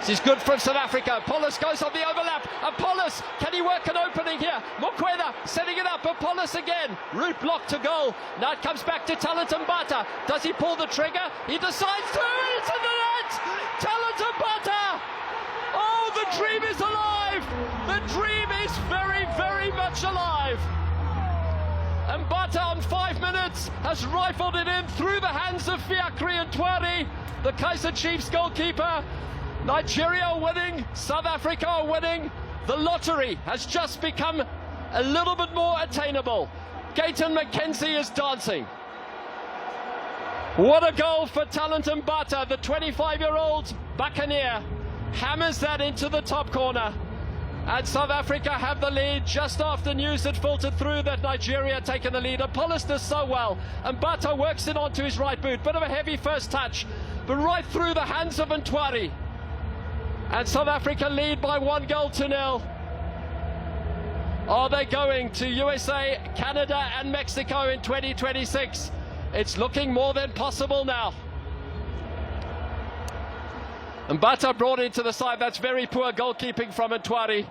This is good from South Africa. Paulus goes on the overlap. And Paulus, can he work an opening here? Mokwena setting it up. And Paulus again. Root block to goal. Now it comes back to Thalente Mbatha. Does he pull the trigger? He decides to. It's in the net. Thalente Mbatha. Oh, the dream is alive. The dream is very, very much alive. And Mbatha on 5 minutes has rifled it in through the hands of Fiacre and Twari, the Kaizer Chiefs goalkeeper. Nigeria are winning, South Africa are winning. The lottery has just become a little bit more attainable. Gayton McKenzie is dancing. What a goal for Thalente Mbatha, the 25-year-old Buccaneer. Hammers that into the top corner. And South Africa have the lead just after news had filtered through that Nigeria had taken the lead. And Paulus does so well. And Mbatha works it onto his right boot. Bit of a heavy first touch, but right through the hands of Ntwari. And South Africa lead by 1-0. Are they going to USA, Canada and Mexico in 2026? It's looking more than possible now. Mbatha brought into the side. That's very poor goalkeeping from Ntwari.